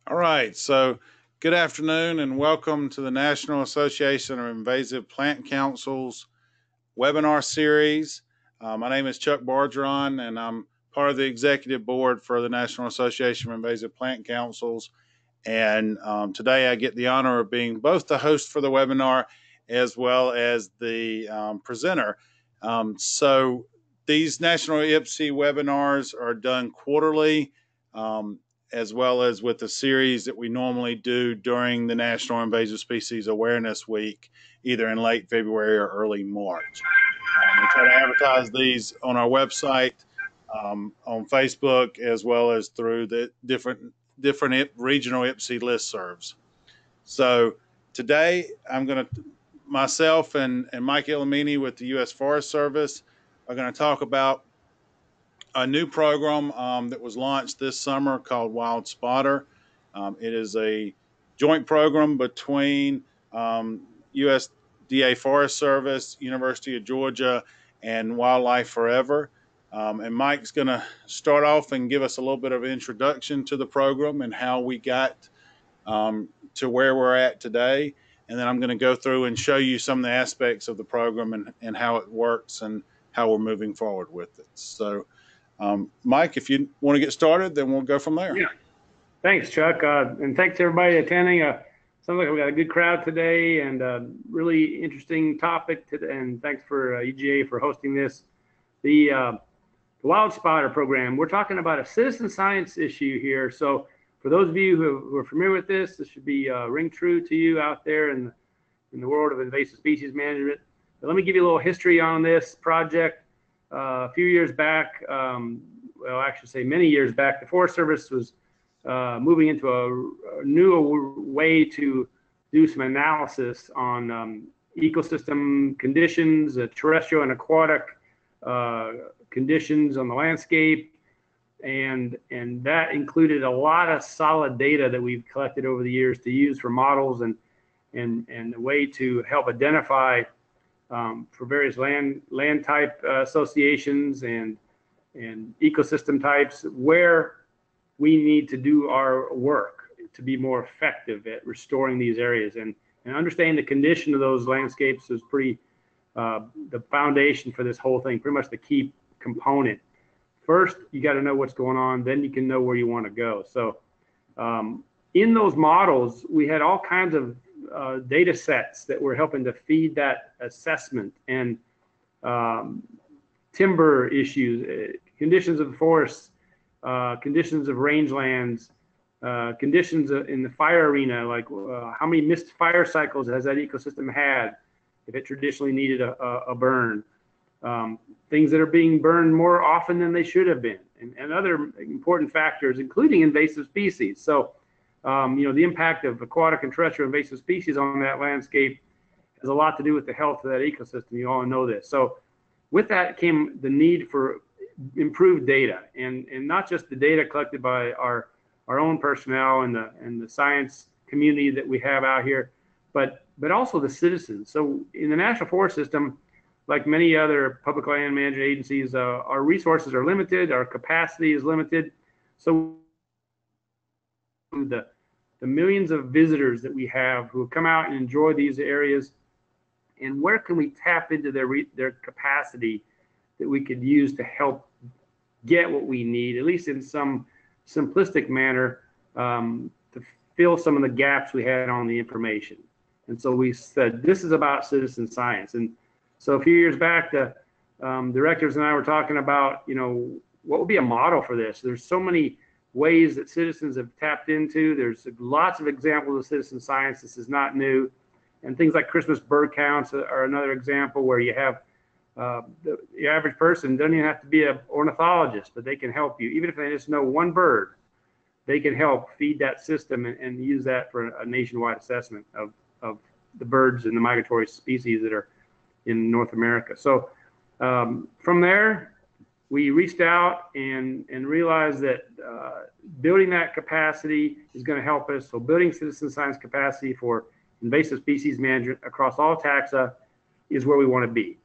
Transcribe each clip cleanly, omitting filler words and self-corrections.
All right, so good afternoon and welcome to the National Association of Invasive Plant Council's webinar series. My name is Chuck Bargeron and I'm part of the executive board for the National Association of Invasive Plant Councils. And today I get the honor of being both the host for the webinar as well as the presenter. So these National IPSC webinars are done quarterly. As well as with the series that we normally do during the National Invasive Species Awareness Week, either in late February or early March. We try to advertise these on our website, on Facebook, as well as through the different regional IPSC listservs. So today I'm going to, myself and Mike Illamini with the U.S. Forest Service are going to talk about a new program that was launched this summer called Wild Spotter. It is a joint program between USDA Forest Service, University of Georgia, and Wildlife Forever. And Mike's going to start off and give us a little bit of introduction to the program and how we got to where we're at today. And then I'm going to go through and show you some of the aspects of the program and how it works and how we're moving forward with it. So, Mike, if you want to get started, then we'll go from there. Yeah. Thanks, Chuck. And thanks everybody attending. Sounds like we got a good crowd today and a really interesting topic today. And thanks for EGA for hosting this. The Wild Spotter program, we're talking about a citizen science issue here. So for those of you who are familiar with this should be ring true to you out there in the world of invasive species management. But let me give you a little history on this project. A few years back, well, actually say many years back, the Forest Service was moving into a new way to do some analysis on ecosystem conditions, terrestrial and aquatic conditions on the landscape, and that included a lot of solid data that we've collected over the years to use for models and a way to help identify for various land type associations and ecosystem types where we need to do our work to be more effective at restoring these areas and understanding the condition of those landscapes is pretty the foundation for this whole thing, pretty much the key component. First, you got to know what's going on, then you can know where you want to go. So in those models, we had all kinds of data sets that were helping to feed that assessment and timber issues, conditions of the forests, conditions of rangelands, conditions in the fire arena, like how many missed fire cycles has that ecosystem had if it traditionally needed a burn, things that are being burned more often than they should have been, and other important factors, including invasive species. So the impact of aquatic and terrestrial invasive species on that landscape has a lot to do with the health of that ecosystem. You all know this. So with that came the need for improved data, and not just the data collected by our own personnel and the science community that we have out here, but also the citizens. So in the National Forest System, like many other public land management agencies, our resources are limited, our capacity is limited. So the millions of visitors that we have who come out and enjoy these areas, and where can we tap into their capacity that we could use to help get what we need, at least in some simplistic manner, to fill some of the gaps we had on the information. And so we said, this is about citizen science. And so a few years back, the directors and I were talking about, what would be a model for this? There's so many ways that citizens have tapped into. There's lots of examples of citizen science. This is not new. And things like Christmas bird counts are another example where you have the average person doesn't even have to be an ornithologist, but they can help you. Even if they just know one bird, they can help feed that system and use that for a nationwide assessment of the birds and the migratory species that are in North America. So from there, we reached out and realized that building that capacity is going to help us. So building citizen science capacity for invasive species management across all taxa is where we want to be.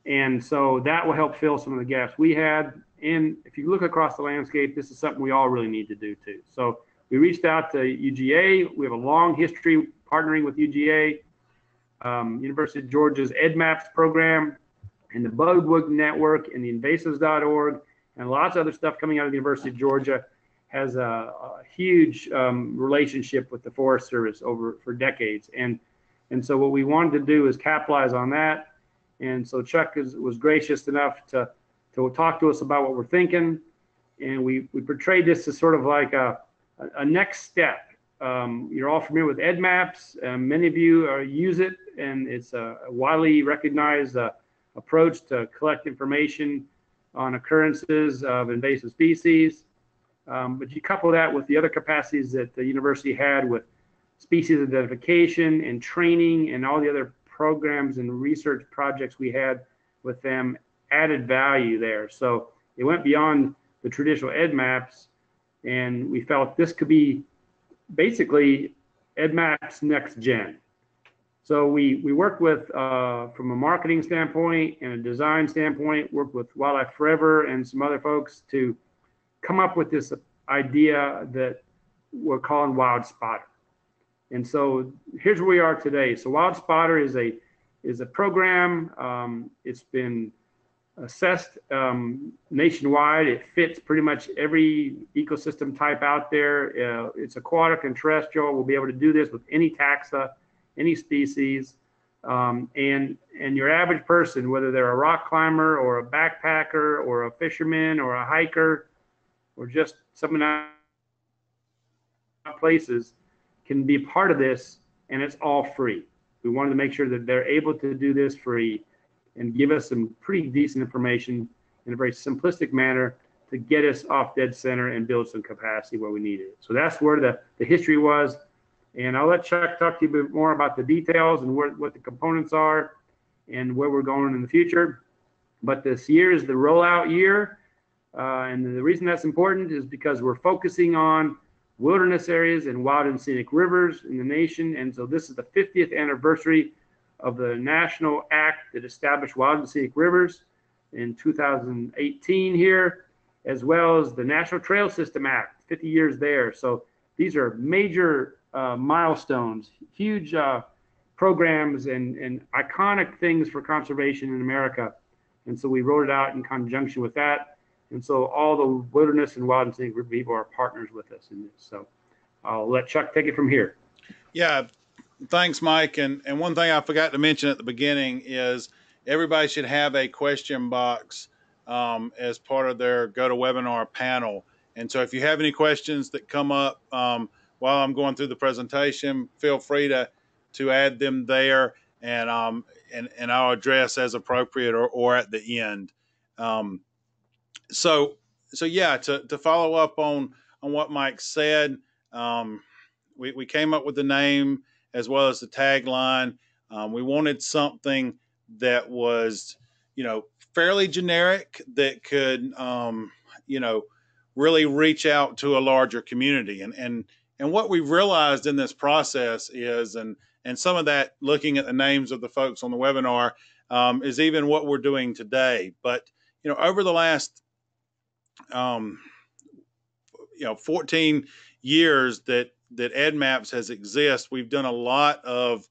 And so that will help fill some of the gaps we had. And if you look across the landscape, this is something we all really need to do too. So we reached out to UGA. We have a long history partnering with UGA, University of Georgia's EdMaps program, and the Budwig Network, and the Invasives.org, and lots of other stuff coming out of the University of Georgia has a huge relationship with the Forest Service over for decades. And so what we wanted to do is capitalize on that. And so Chuck was gracious enough to talk to us about what we're thinking. And we portrayed this as sort of like a next step. You're all familiar with EdMaps. Many of you use it, and it's a widely recognized approach to collect information on occurrences of invasive species. But you couple that with the other capacities that the university had with species identification and training and all the other programs and research projects we had with them, added value there. So it went beyond the traditional EdMaps, and we felt this could be basically EdMaps next gen. So we worked with, from a marketing standpoint and a design standpoint, worked with Wildlife Forever and some other folks to come up with this idea that we're calling Wild Spotter. And so here's where we are today. So Wild Spotter is a program. It's been assessed nationwide. It fits pretty much every ecosystem type out there. It's aquatic and terrestrial. We'll be able to do this with any taxa, any species. And your average person, whether they're a rock climber or a backpacker or a fisherman or a hiker or just someone out places, can be a part of this, and it's all free. We wanted to make sure that they're able to do this free and give us some pretty decent information in a very simplistic manner to get us off dead center and build some capacity where we need it. So that's where the history was. And I'll let Chuck talk to you a bit more about the details and what the components are and where we're going in the future. But this year is the rollout year. And the reason that's important is because we're focusing on wilderness areas and wild and scenic rivers in the nation. And so this is the 50th anniversary of the national act that established wild and scenic rivers in 2018 here, as well as the National Trail System Act, 50 years there. So these are major milestones, huge programs and iconic things for conservation in America. And so we wrote it out in conjunction with that. And so all the wilderness and wild and scenic river people are partners with us in this. So I'll let Chuck take it from here. Yeah, thanks, Mike. And one thing I forgot to mention at the beginning is everybody should have a question box as part of their GoToWebinar panel. And so if you have any questions that come up while I'm going through the presentation, feel free to add them there, and I'll address as appropriate or at the end. So yeah, to follow up on what Mike said, we came up with the name as well as the tagline. We wanted something that was, fairly generic, that could, really reach out to a larger community. And what we've realized in this process is, and some of that, looking at the names of the folks on the webinar, is even what we're doing today. But, over the last 14 years that EdMaps has exist, we've done a lot of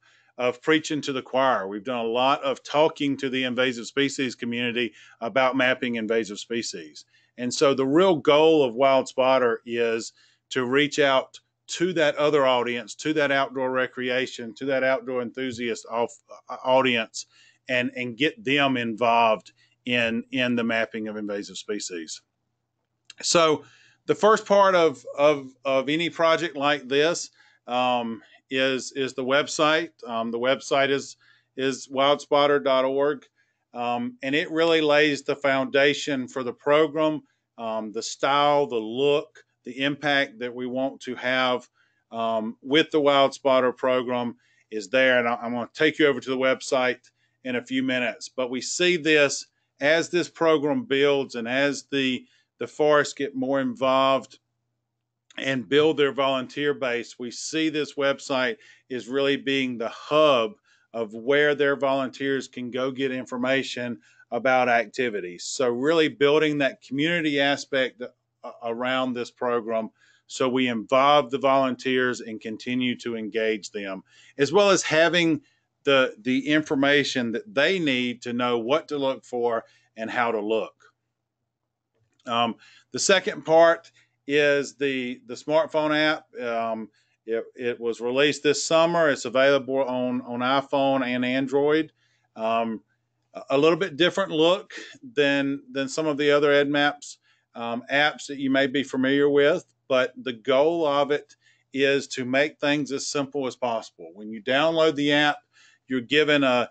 preaching to the choir. We've done a lot of talking to the invasive species community about mapping invasive species. And so the real goal of Wild Spotter is to reach out to that other audience, to that outdoor recreation, to that outdoor enthusiast audience, and get them involved in the mapping of invasive species. So the first part of any project like this is the website. The website is wildspotter.org, and it really lays the foundation for the program, the style, the look, the impact that we want to have with the Wild Spotter program is there. And I'm going to take you over to the website in a few minutes. But we see this as this program builds and as the forests get more involved and build their volunteer base, we see this website is really being the hub of where their volunteers can go get information about activities. So really building that community aspect around this program so we involve the volunteers and continue to engage them, as well as having the information that they need to know what to look for and how to look. The second part is the smartphone app. It was released this summer. It's available on iPhone and Android. Um, a little bit different look than some of the other EdMaps apps that you may be familiar with, but the goal of it is to make things as simple as possible. When you download the app, you're given a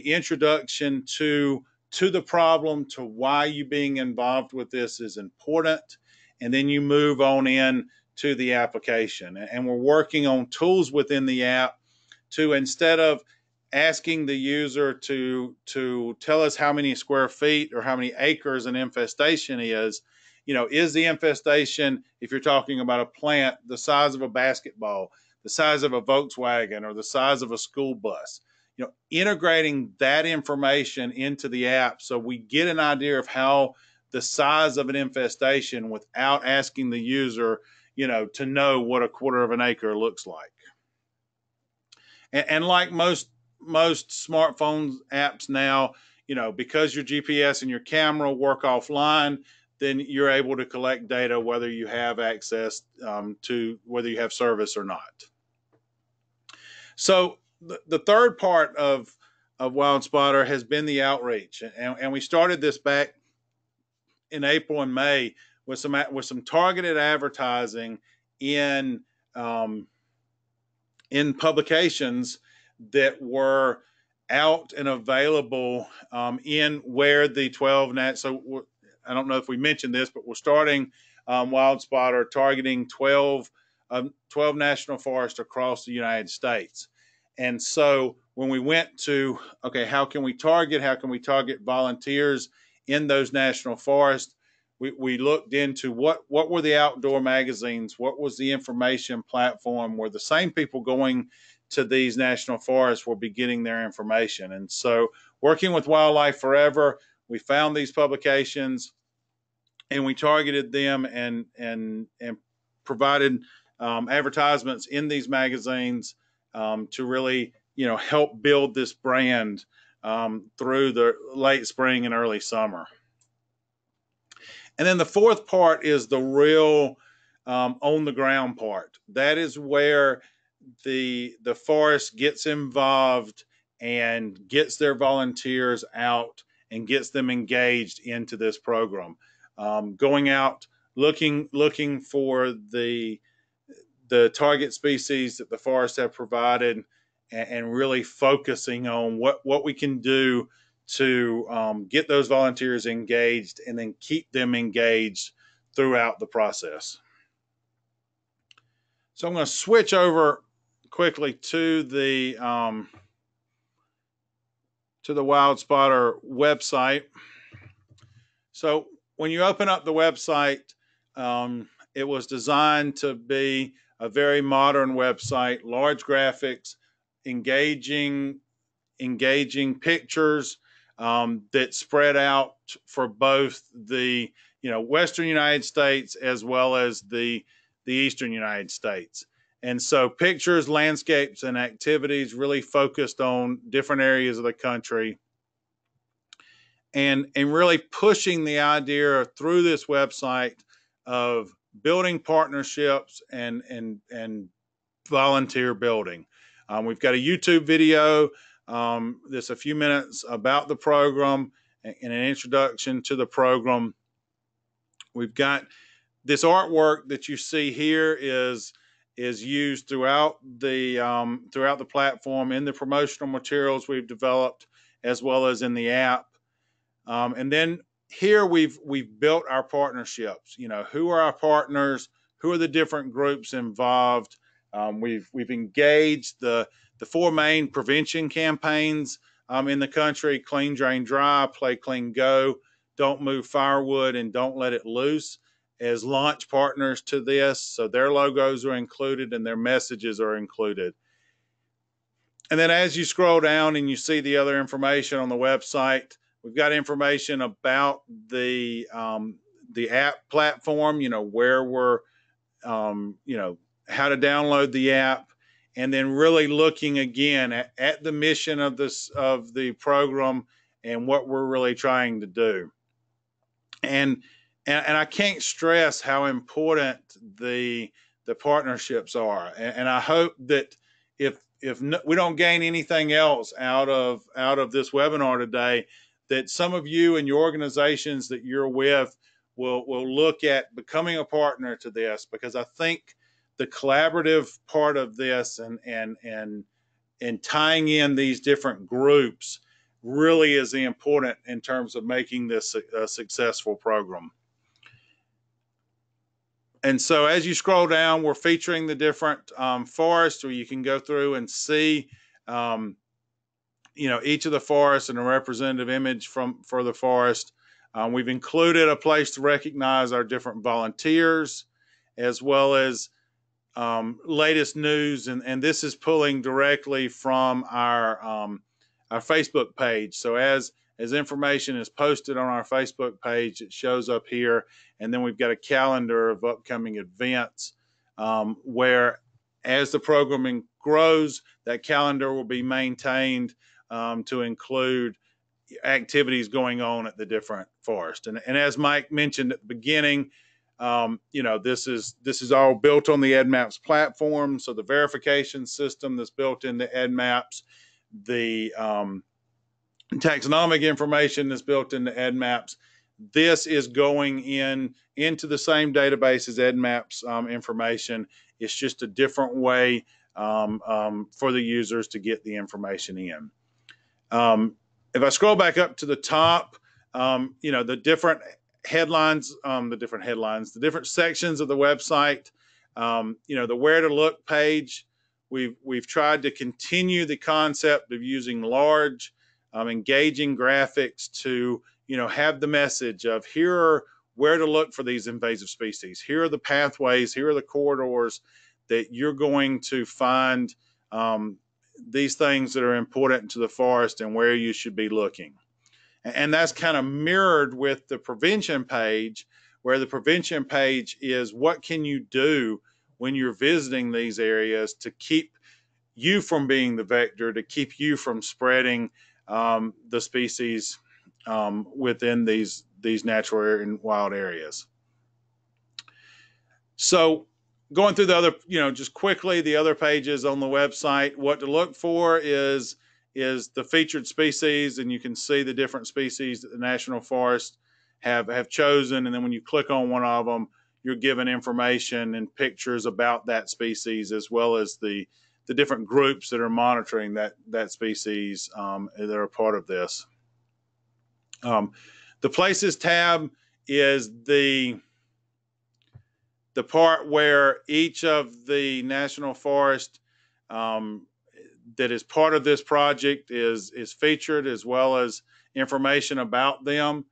introduction to the problem, to why you being involved with this is important, and then you move on in to the application. And we're working on tools within the app to, instead of asking the user to tell us how many square feet or how many acres an infestation is the infestation, if you're talking about a plant, the size of a basketball, the size of a Volkswagen, or the size of a school bus? Integrating that information into the app so we get an idea of how the size of an infestation without asking the user, to know what a quarter of an acre looks like. And like most smartphone apps now, because your GPS and your camera work offline, then you're able to collect data whether you have access to whether you have service or not. So the third part of WildSpotter has been the outreach, and we started this back in April and May with some targeted advertising in publications that were out and available in where the 12 so I don't know if we mentioned this, but we're starting WildSpotter targeting 12 national forests across the United States. And so when we went to, okay, how can we target volunteers in those national forests, we looked into what were the outdoor magazines, what was the information platform where the same people going to these national forests will be getting their information. And so working with Wildlife Forever, we found these publications and we targeted them and provided advertisements in these magazines to really help build this brand through the late spring and early summer. And then the fourth part is the real on the ground part. That is where the forest gets involved and gets their volunteers out and gets them engaged into this program. Going out, looking for the target species that the forests have provided, and really focusing on what we can do to get those volunteers engaged and then keep them engaged throughout the process. So I'm going to switch over quickly to the WildSpotter website. So when you open up the website, it was designed to be a very modern website, large graphics, engaging pictures that spread out for both the Western United States as well as the Eastern United States. And so pictures, landscapes, and activities really focused on different areas of the country, and really pushing the idea through this website of building partnerships and volunteer building. We've got a YouTube video that's a few minutes about the program and an introduction to the program. We've got this artwork that you see here is used throughout the platform, in the promotional materials we've developed, as well as in the app. And then here we've built our partnerships. Who are our partners? Who are the different groups involved? We've engaged the four main prevention campaigns in the country: Clean, Drain, Dry, Play, Clean, Go, Don't Move Firewood, and Don't Let It Loose, as launch partners to this. So their logos are included and their messages are included. And then as you scroll down and you see the other information on the website, we've got information about the app platform, where we're how to download the app, and then really looking again at the mission of the program and what we're really trying to do. And I can't stress how important the partnerships are. And I hope that if no, we don't gain anything else out of this webinar today, that some of you and your organizations that you're with will look at becoming a partner to this, because I think the collaborative part of this and tying in these different groups really is important in terms of making this a successful program. And so as you scroll down, we're featuring the different forests, where you can go through and see each of the forests and a representative image for the forest. We've included a place to recognize our different volunteers, as well as latest news, and this is pulling directly from our Facebook page. So as information is posted on our Facebook page, it shows up here, and then we've got a calendar of upcoming events, where as the programming grows, that calendar will be maintained to include activities going on at the different forests. And as Mike mentioned at the beginning, this is all built on the EdMaps platform. So the verification system that's built into EdMaps, the taxonomic information that's built into EdMaps, this is going into the same database as EdMaps information. It's just a different way for the users to get the information in. If I scroll back up to the top, the different headlines, the different sections of the website, the where to look page, we've tried to continue the concept of using large, engaging graphics to, have the message of here are where to look for these invasive species. Here are the pathways, here are the corridors that you're going to find these things that are important to the forest and where you should be looking. And that's kind of mirrored with the prevention page, where the prevention page is what can you do when you're visiting these areas to keep you from being the vector, to keep you from spreading the species within these natural and wild areas. So going through the other, just quickly, the other pages on the website, what to look for is the featured species, and you can see the different species that the National Forest have chosen. And then when you click on one of them, you're given information and pictures about that species, as well as the different groups that are monitoring that species that are part of this. The Places tab is the part where each of the National Forest that is part of this project is featured, as well as information about them.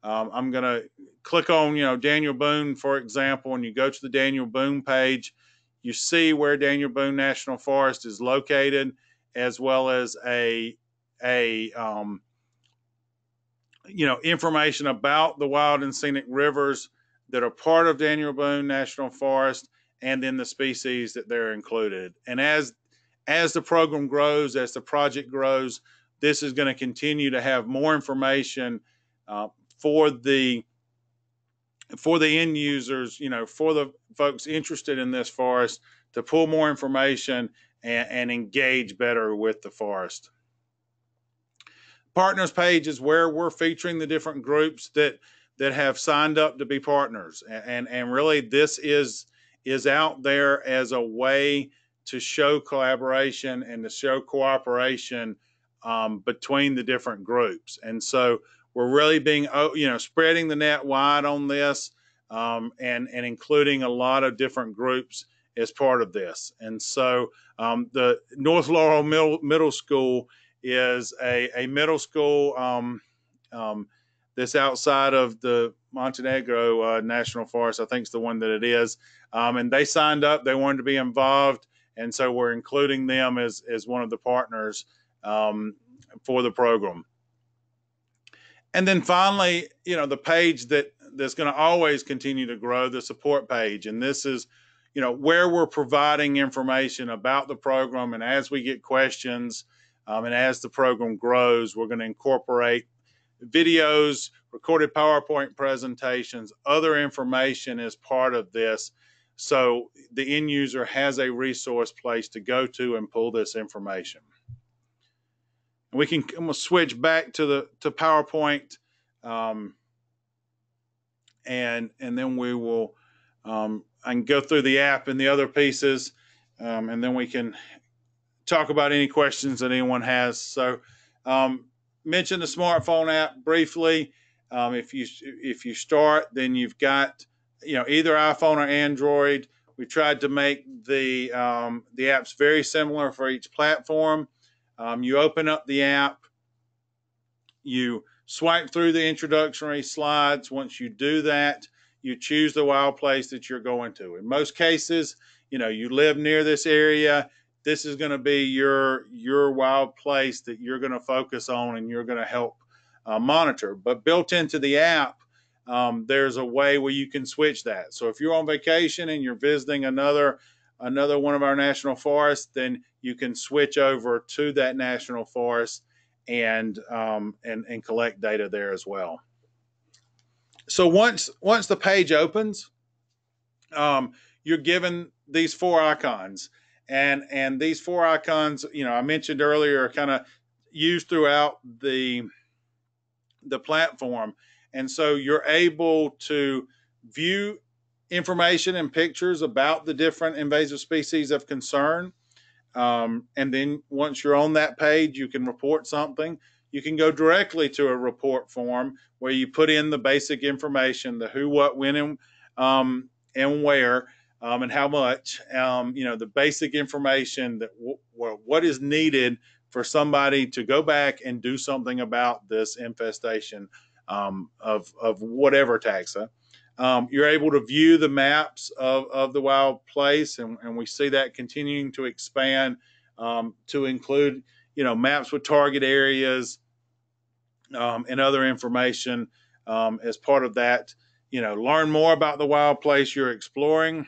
I'm going to click on, Daniel Boone, for example. When you go to the Daniel Boone page, you see where Daniel Boone National Forest is located, as well as information about the wild and scenic rivers that are part of Daniel Boone National Forest, and then the species that they're included. And as the program grows, as the project grows, this is going to continue to have more information for the end users, for the folks interested in this forest, to pull more information and engage better with the forest. Partners page is where we're featuring the different groups that have signed up to be partners, and really this is out there as a way to show collaboration and to show cooperation between the different groups. And so we're really being, spreading the net wide on this, and including a lot of different groups as part of this. And so the North Laurel Middle School is a middle school that's outside of the Montenegro National Forest. I think it's the one that it is. And they signed up. They wanted to be involved. And so we're including them as one of the partners for the program. And then finally, the page that's going to always continue to grow, the support page. And this is, where we're providing information about the program. And as we get questions, and as the program grows, we're going to incorporate videos, recorded PowerPoint presentations, other information as part of this. So the end user has a resource place to go to and pull this information. And we can switch back to PowerPoint, and then we will I can go through the app and the other pieces, and then we can talk about any questions that anyone has. So, mention the smartphone app briefly. If you start, then you've got either iPhone or Android. We tried to make the apps very similar for each platform. You open up the app, you swipe through the introductory slides. Once you do that, you choose the wild place that you're going to. In most cases, you live near this area. This is going to be your wild place that you're going to focus on and you're going to help monitor. But built into the app, there's a way where you can switch that. So if you're on vacation and you're visiting another one of our national forests, then you can switch over to that national forest and collect data there as well. So once the page opens, you're given these 4 icons, and these 4 icons, I mentioned earlier, are kind of used throughout the platform, and so you're able to view information and pictures about the different invasive species of concern. And then once you're on that page, you can report something. You can go directly to a report form where you put in the basic information, the who, what, when, and where, and how much. The basic information that what is needed for somebody to go back and do something about this infestation of whatever taxa. You're able to view the maps of the wild place, and we see that continuing to expand to include, maps with target areas and other information as part of that. Learn more about the wild place you're exploring.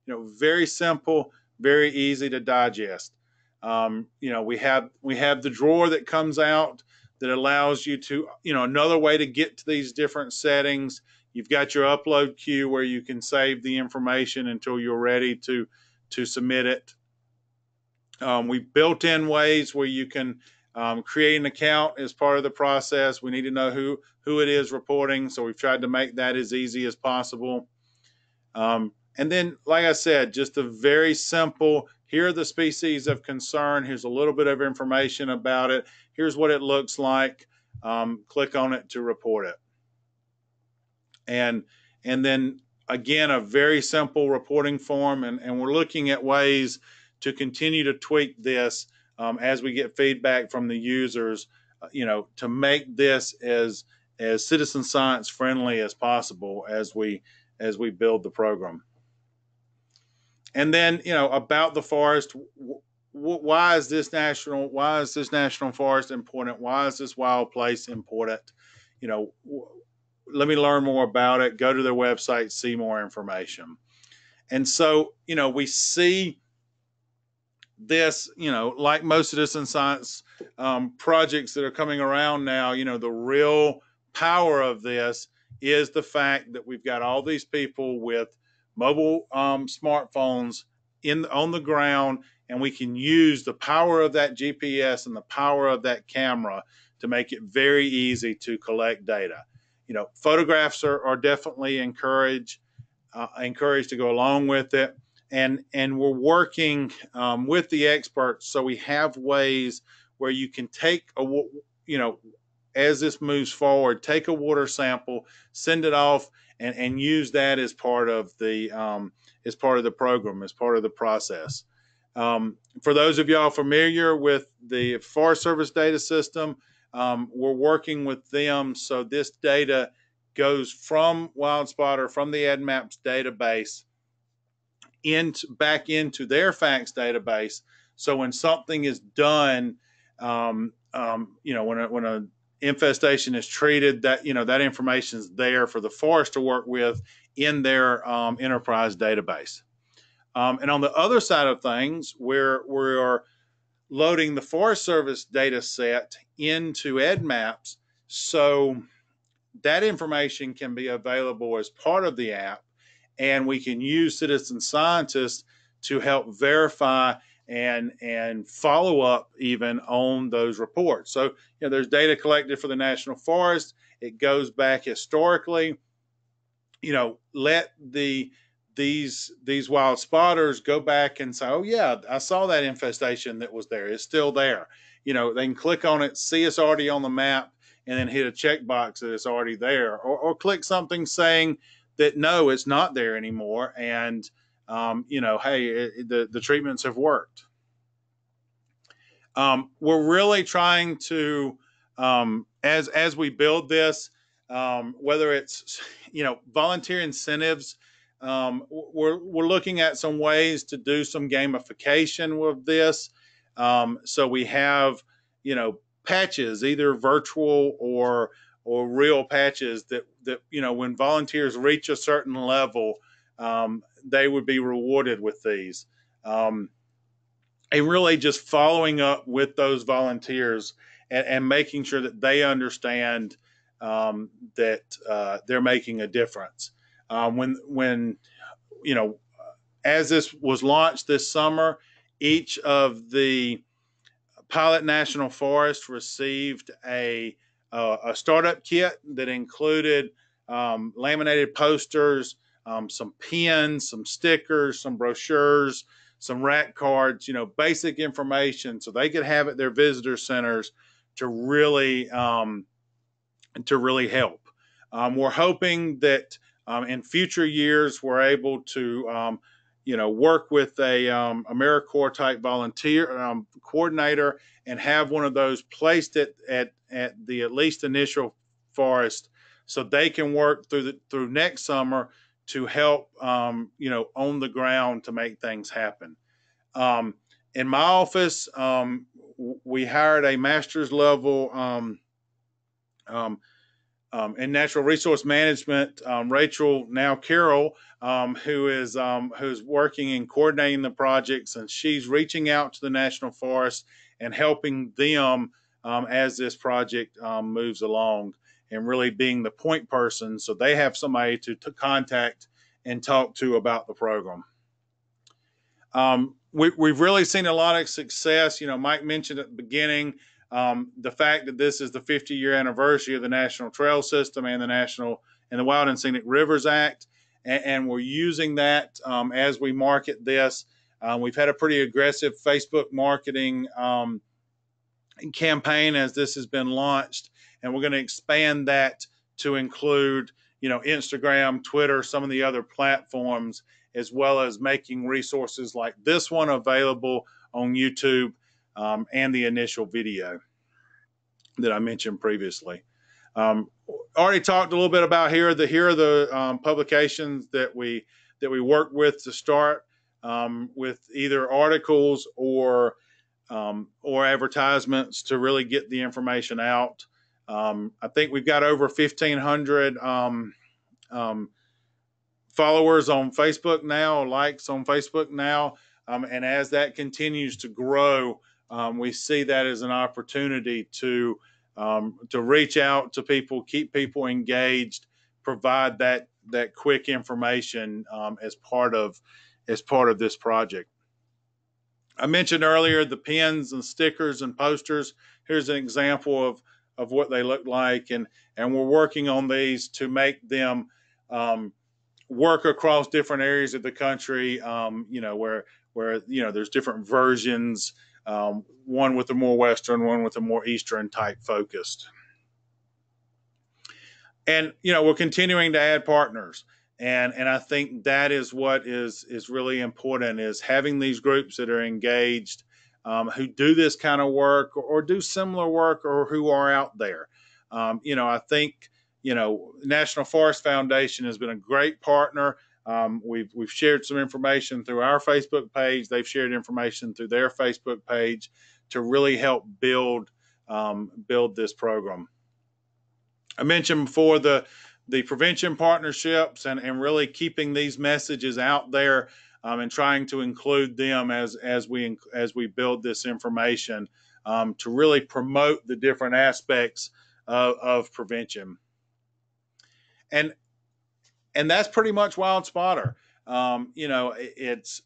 Very simple, very easy to digest. We have the drawer that comes out that allows you to, another way to get to these different settings. You've got your upload queue where you can save the information until you're ready to submit it. We've built in ways where you can create an account as part of the process. We need to know who it is reporting, so we've tried to make that as easy as possible. And then, like I said, just a very simple, here are the species of concern. Here's a little bit of information about it. Here's what it looks like. Click on it to report it. And then, again, a very simple reporting form. And we're looking at ways to continue to tweak this as we get feedback from the users, to make this as citizen science friendly as possible as we build the program. And then, about the forest, why is this national forest important? Why is this wild place important? Let me learn more about it. Go to their website, see more information. And so, we see this, like most citizen science projects that are coming around now, the real power of this is the fact that we've got all these people with mobile smartphones on the ground, and we can use the power of that GPS and the power of that camera to make it very easy to collect data. Photographs are definitely encouraged to go along with it, and we're working with the experts, so we have ways where you can take as this moves forward, take a water sample, send it off, and use that as part of the program, as part of the process. For those of y'all familiar with the Forest Service data system, we're working with them, so this data goes from WildSpotter, from the EdMaps database, back into their FACS database. So when something is done, when a infestation is treated, that that information is there for the forest to work with in their enterprise database. And on the other side of things, we're loading the Forest Service data set into EdMaps, so that information can be available as part of the app, and we can use citizen scientists to help verify and follow up even on those reports. So, there's data collected for the national forest. It goes back historically. Let these wild spotters go back and say, oh yeah, I saw that infestation that was there. It's still there. They can click on it, see it's already on the map, and then hit a checkbox that it's already there, or click something saying that no, it's not there anymore, and hey, the treatments have worked. We're really trying to, as we build this, whether it's volunteer incentives, we're looking at some ways to do some gamification with this. So we have patches, either virtual or real patches that when volunteers reach a certain level, they would be rewarded with these. And really just following up with those volunteers and making sure that they understand that they're making a difference. When as this was launched this summer, each of the pilot national forests received a startup kit that included laminated posters, some pins, some stickers, some brochures, some rack cards, basic information so they could have at their visitor centers to really help. We're hoping that in future years we're able to work with a AmeriCorps type volunteer coordinator and have one of those placed at the at least initial forest, so they can work through next summer to help on the ground to make things happen. In my office, we hired a master's level in natural resource management, Rachel, now Carroll, who's working and coordinating the projects, and she's reaching out to the national forest and helping them as this project moves along, and really being the point person so they have somebody to contact and talk to about the program. We've really seen a lot of success. Mike mentioned at the beginning the fact that this is the 50-year anniversary of the National Trail System and the Wild and Scenic Rivers Act, and we're using that as we market this. We've had a pretty aggressive Facebook marketing campaign as this has been launched, and we're going to expand that to include Instagram, Twitter, some of the other platforms, as well as making resources like this one available on YouTube and the initial video that I mentioned previously. Already talked a little bit about here are the publications that we work with to start with either articles or advertisements to really get the information out. I think we've got over 1,500 followers on Facebook now, likes on Facebook now, and as that continues to grow, we see that as an opportunity to reach out to people, keep people engaged, provide that quick information as part of this project. I mentioned earlier the pins and stickers and posters. Here's an example of what they look like, and we're working on these to make them work across different areas of the country. Where there's different versions, one with a more Western, one with a more Eastern type focused. And we're continuing to add partners. And I think that is what is really important, is having these groups that are engaged, who do this kind of work or do similar work, or who are out there. I think National Forest Foundation has been a great partner. We've shared some information through our Facebook page. They've shared information through their Facebook page to really help build this program. I mentioned before the prevention partnerships and really keeping these messages out there. and trying to include them as we build this information to really promote the different aspects of prevention. And that's pretty much Wild Spotter. It's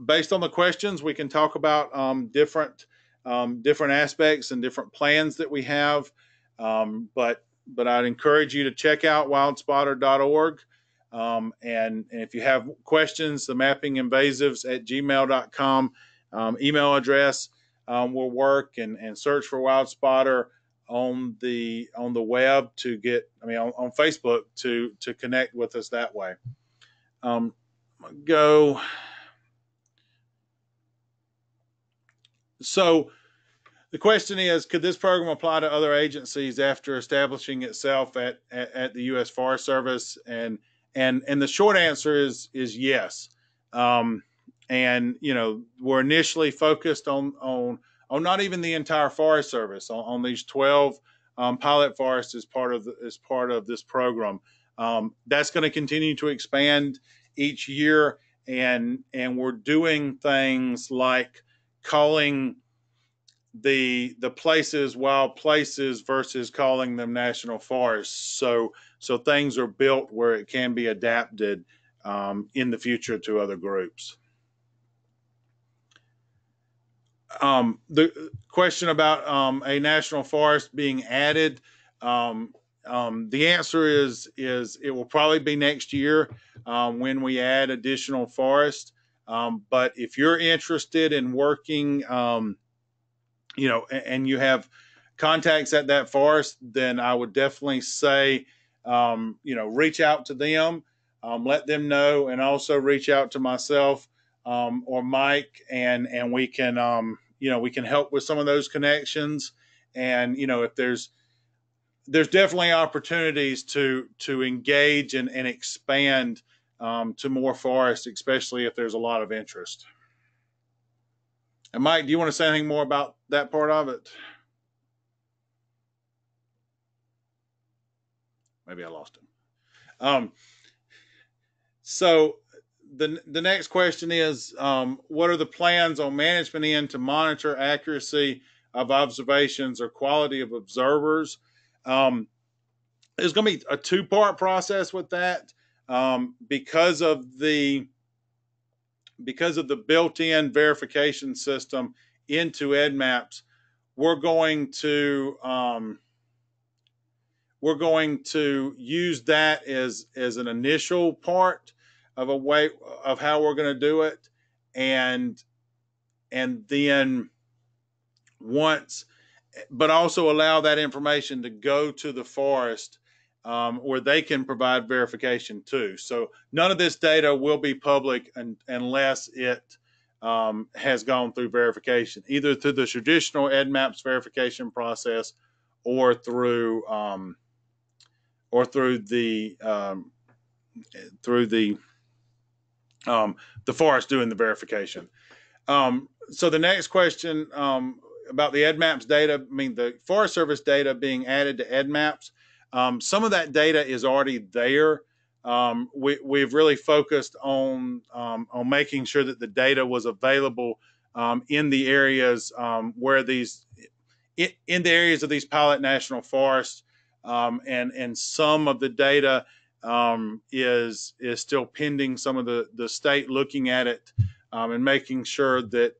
based on the questions. We can talk about different aspects and different plans that we have. But I'd encourage you to check out wildspotter.org. And if you have questions, the mappinginvasives@gmail.com email address will work, and search for Wild Spotter on the web on Facebook to connect with us that way. Go. So the question is, could this program apply to other agencies after establishing itself at the U.S. Forest Service? And the short answer is yes. And we're initially focused on not even the entire Forest Service, on these 12 pilot forests as part of this program. That's going to continue to expand each year, and we're doing things like calling the places wild places versus calling them national forests. So things are built where it can be adapted in the future to other groups. The question about a national forest being added, the answer is it will probably be next year when we add additional forest. But if you're interested in working, and you have contacts at that forest, then I would definitely say, reach out to them, let them know, and also reach out to myself or Mike, and we can, we can help with some of those connections. And if there's definitely opportunities to engage and expand to more forests, especially if there's a lot of interest. And Mike, do you want to say anything more about that part of it? Maybe I lost him. So the next question is, what are the plans on management end to monitor accuracy of observations or quality of observers? There's going to be a two-part process with that because of the built-in verification system into EdMaps. We're going to use that as an initial part of a way of how we're going to do it, and then but also allow that information to go to the forest where they can provide verification too. So none of this data will be public unless it has gone through verification, either through the traditional EdMaps verification process or through the forest doing the verification. So the next question about the EdMaps data, the Forest Service data being added to EdMaps, some of that data is already there. We've really focused on making sure that the data was available in the areas where in the areas of these pilot national forests, and some of the data is still pending some of the state looking at it and making sure that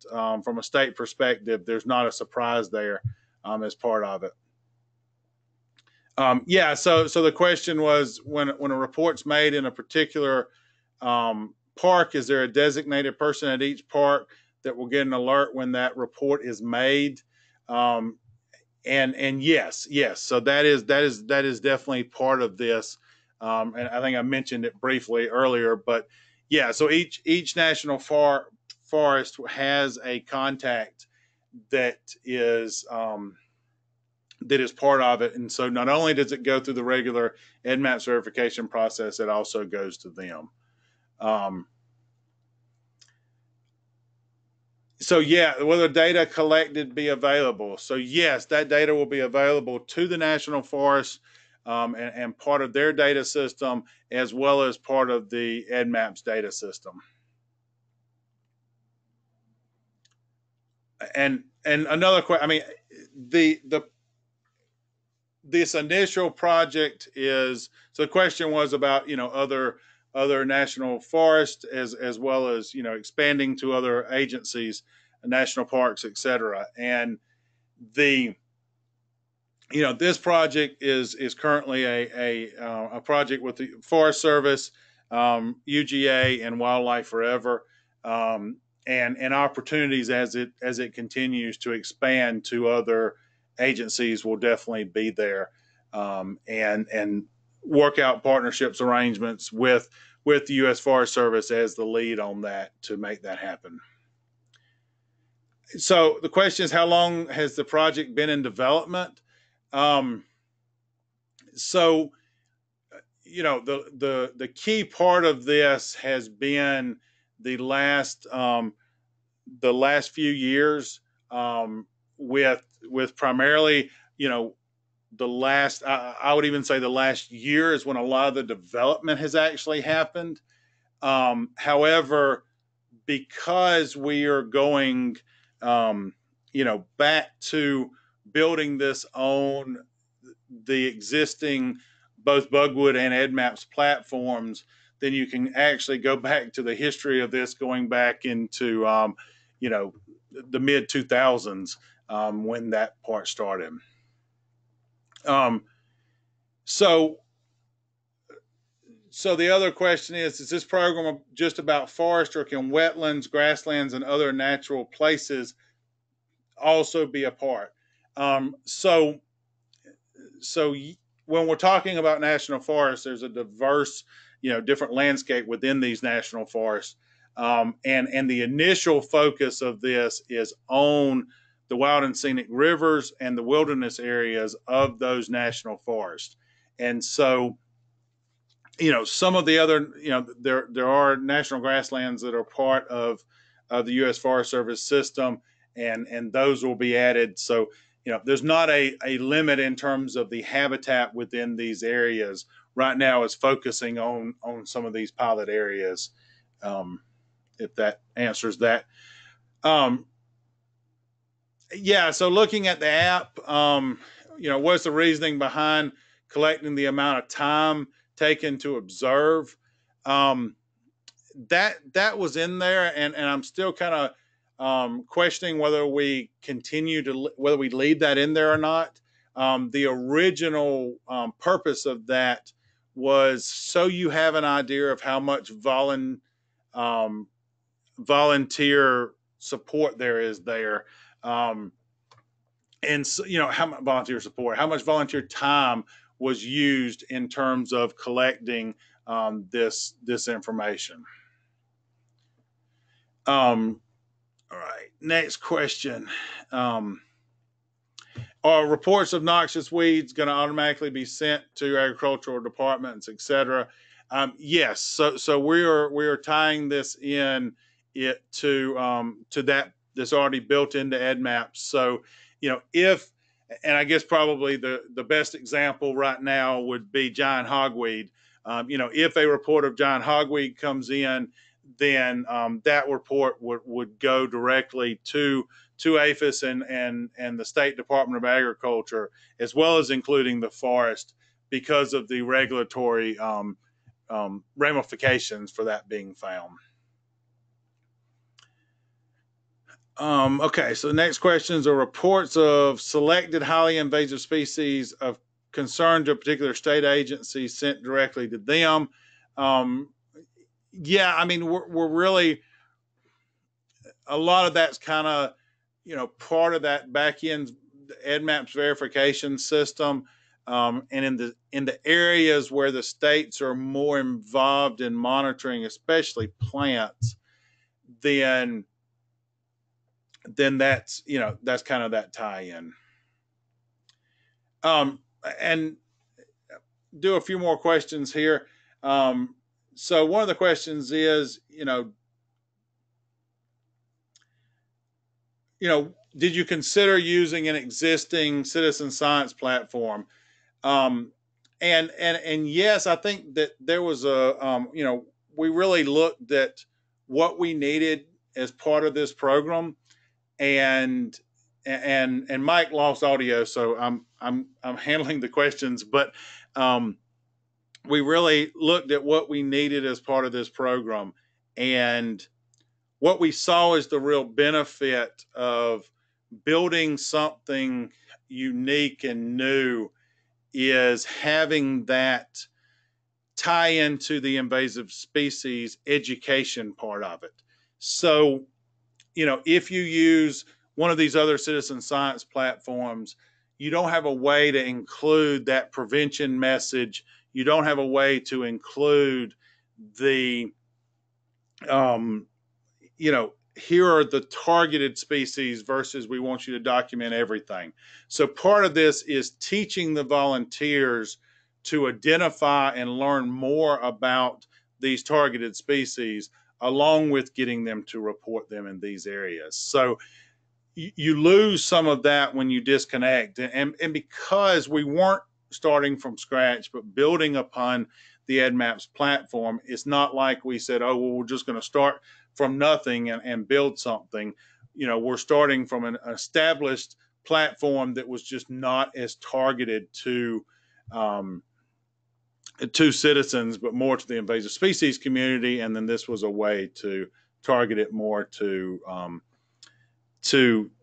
from a state perspective there's not a surprise there as part of it. So the question was, when a report's made in a particular park, is there a designated person at each park that will get an alert when that report is made? And yes. So that is definitely part of this. And I think I mentioned it briefly earlier, but yeah. So each national forest has a contact that is part of it, and so not only does it go through the regular EdMaps verification process, it also goes to them. So yeah, will the data collected be available? So yes, that data will be available to the National Forest and part of their data system, as well as part of the EdMaps data system. And another question. I mean, the this initial project is, so the question was about, other national forests, as well as, expanding to other agencies, national parks, etc. And the this project is currently a project with the Forest Service, UGA, and Wildlife Forever, and opportunities as it continues to expand to other agencies will definitely be there, and work out partnerships arrangements with the U.S. Forest Service as the lead on that to make that happen. So the question is, how long has the project been in development? Um, so the key part of this has been the last few years, with primarily, the last, I would even say the last year is when a lot of the development has actually happened. However, because we are going, back to building this on the existing both Bugwood and EdMaps platforms, then you can actually go back to the history of this, going back into, you know the mid 2000s, when that part started. Um, so so the other question is this program just about forest, or can wetlands, grasslands, and other natural places also be a part? So when we're talking about national forests, there's a diverse, different landscape within these national forests, and the initial focus of this is on the wild and scenic rivers and the wilderness areas of those national forests. And so, some of the other, there are national grasslands that are part of the U.S. Forest Service system, and those will be added. So, there's not a limit in terms of the habitat within these areas. Right now, is focusing on some of these pilot areas. If that answers that. Um, yeah. So looking at the app, what's the reasoning behind collecting the amount of time taken to observe? Um, that was in there, and I'm still kind of, questioning whether we whether we leave that in there or not. The original, purpose of that was so you have an idea of how much um, volunteer support there is there. Um, and so, how much volunteer support, how much volunteer time was used in terms of collecting, this information. All right, next question. Um, are reports of noxious weeds going to automatically be sent to agricultural departments, et cetera? Yes. So we are tying this in it to that that's already built into EdMaps. So, if, and I guess probably the best example right now would be giant hogweed. If a report of giant hogweed comes in, then, that report would go directly to APHIS and the State Department of Agriculture, as well as including the forest, because of the regulatory, ramifications for that being found. Okay, so the next questions are reports of selected highly invasive species of concern to a particular state agency sent directly to them. Yeah, I mean, we're really, a lot of that's kind of, part of that back end EdMaps verification system, and in the areas where the states are more involved in monitoring, especially plants, then that's kind of that tie-in. And do a few more questions here. So one of the questions is, did you consider using an existing citizen science platform? And yes, I think that there was we really looked at what we needed as part of this program, and and Mike lost audio, so I'm handling the questions, but um, we really looked at what we needed as part of this program, and what we saw is the real benefit of building something unique and new is having that tie into the invasive species education part of it. So, if you use one of these other citizen science platforms, you don't have a way to include that prevention message. You don't have a way to include the um, here are the targeted species versus we want you to document everything. So part of this is teaching the volunteers to identify and learn more about these targeted species, along with getting them to report them in these areas. So you lose some of that when you disconnect. And because we weren't starting from scratch, but building upon the EdMaps platform, it's not like we said, oh, well, we're just going to start from nothing and build something. We're starting from an established platform that was just not as targeted um, to citizens, but more to the invasive species community. And then this was a way to target it more to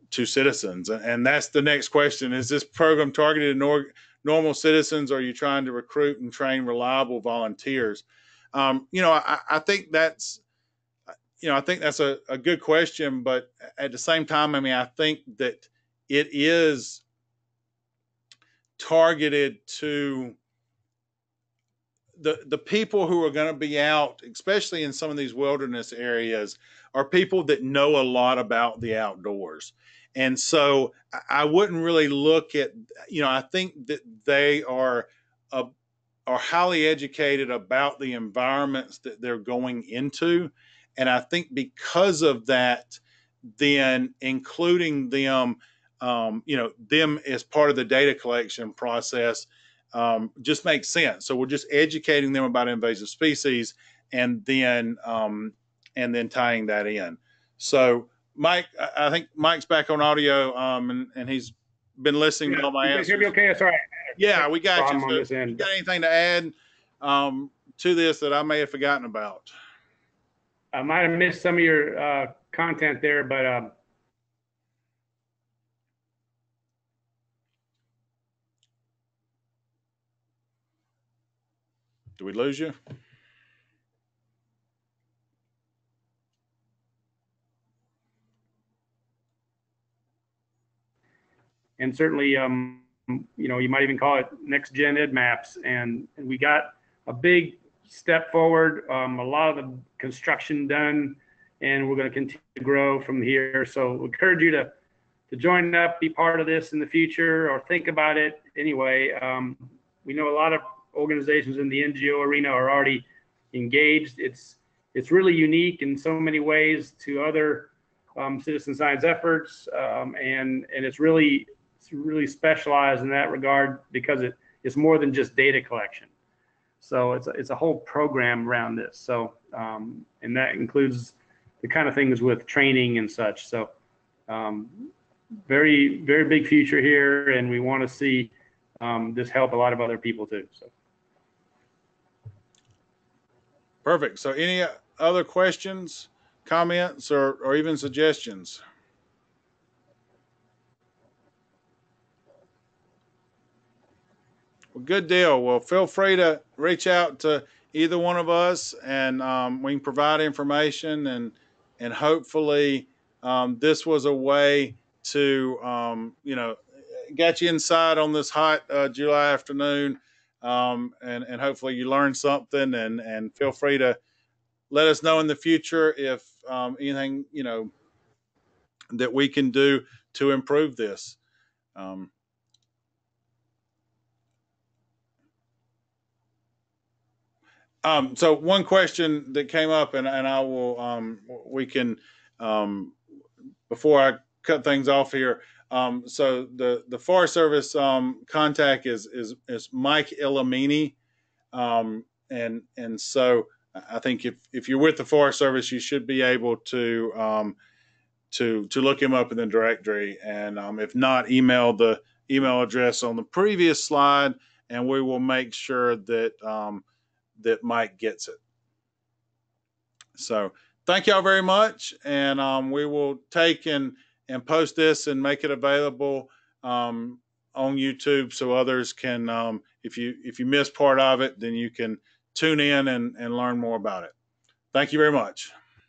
citizens. And that's the next question: is this program targeted at normal citizens, or are you trying to recruit and train reliable volunteers? I think that's a good question, but at the same time, I mean, I think that it is targeted to the people who are going to be out, especially in some of these wilderness areas, are people that know a lot about the outdoors. And so I wouldn't really look at, I think that they uh, are highly educated about the environments that they're going into. And I think because of that, then including them, them as part of the data collection process just makes sense. So we're just educating them about invasive species, and then tying that in. So Mike, I think Mike's back on audio, and he's been listening Yeah, to all my you guys hear me answers. okay? Sorry, I had Yeah, a we got you. problem on So this if you end. got anything to add to this that I may have forgotten about? I might have missed some of your content there, but Do we lose you? and certainly, you might even call it next gen ed maps. And we got a big step forward, a lot of the construction done, and we're going to continue to grow from here. So we encourage you to join up, be part of this in the future, or think about it anyway. We know a lot of organizations in the NGO arena are already engaged. It's really unique in so many ways to other citizen science efforts, and it's really specialized in that regard because it's more than just data collection. So it's a whole program around this. So and that includes the kind of things with training and such. So um, very very big future here, and we want to see this help a lot of other people too. So Perfect. So any other questions, comments, or even suggestions? Well, good deal. Well, feel free to reach out to either one of us, and we can provide information, and hopefully this was a way to get you inside on this hot July afternoon, and hopefully you learned something, and feel free to let us know in the future if anything that we can do to improve this. Um, so one question that came up, and I will, we can, um, before I cut things off here. So the Forest Service contact is Mike Illamini, and so I think if you're with the Forest Service, you should be able to look him up in the directory. And if not, email the email address on the previous slide, and we will make sure that that Mike gets it. So thank y'all very much, and we will take and post this and make it available on YouTube so others can, if you miss part of it, then you can tune in and learn more about it. Thank you very much.